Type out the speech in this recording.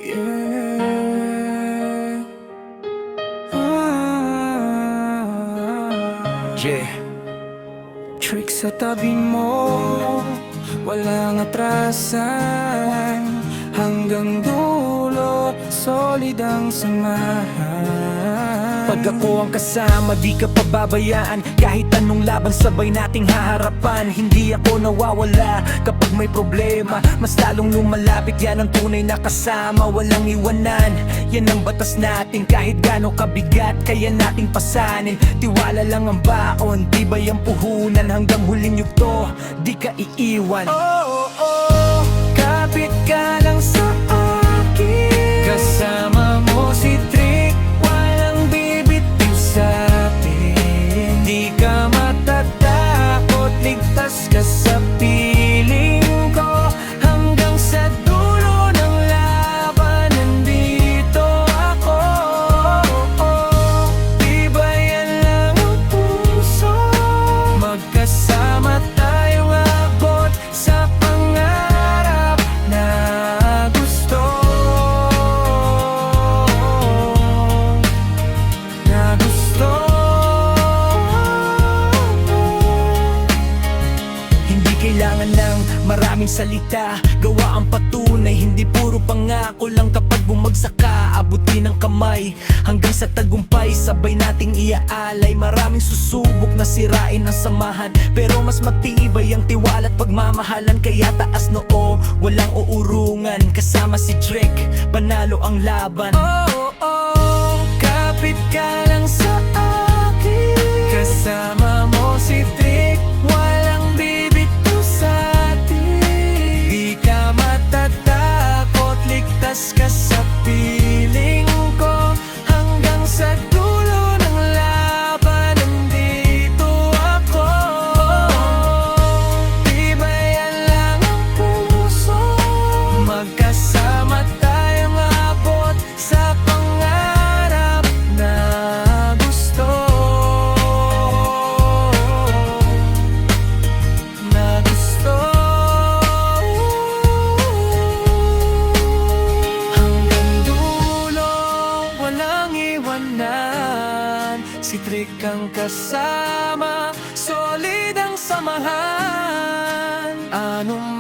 Yeah. Yeah. Trick sa tabi mo, walang atrasan, hanggang dulo, solid ang samahan. Pag ako ang kasama, di ka pababayaan. Kahit anong laban, sabay nating haharapan. Hindi ako nawawala kapag may problema, mas lalong lumalapit, yan ang tunay na kasama. Walang iwanan, yan ang batas natin. Kahit gaano kabigat, kaya nating pasanin. Tiwala lang ang baon, tibay ang puhunan. Hanggang huling yugto, di ka iiwan. Oh, oh, oh, kapit ka lang sa akin. Kasama mo si Trick, walang bibitiw sa atin. Di ka matatakot, ligtas ka sa piling ko. Hanggang sa dulo ng laban, nandito ako. Tibayan lang ang puso, magkasama tayong abot sa pangarap na gusto. Hindi kailangan ng maraming salita, gawa ang patunay. Hindi puro pangako lang, kapag bumagsak ka, abutin ang kamay hanggang sa tagumpay, sabay nating iaalay. Maraming susubok na sirain ang samahan, pero mas matibay ang tiwala at pagmamahalan. Kaya taas noo, walang uurungan. Kasama si Trick, panalo ang laban. Oh, oh, kapit ka lang sa akin. Kasama mo si Trick, walang bibitaw sa atin. Di ka matatakot, ligtas ka sa piling ko. Hanggang sa dulo ng laban, nandito ako. Tibayan lang ang puso, magkasama tayong abot sa pangarap na gusto. Hanggang dulo, walang iwanan. Si Trick ang kasama, solid ang samahan. Anong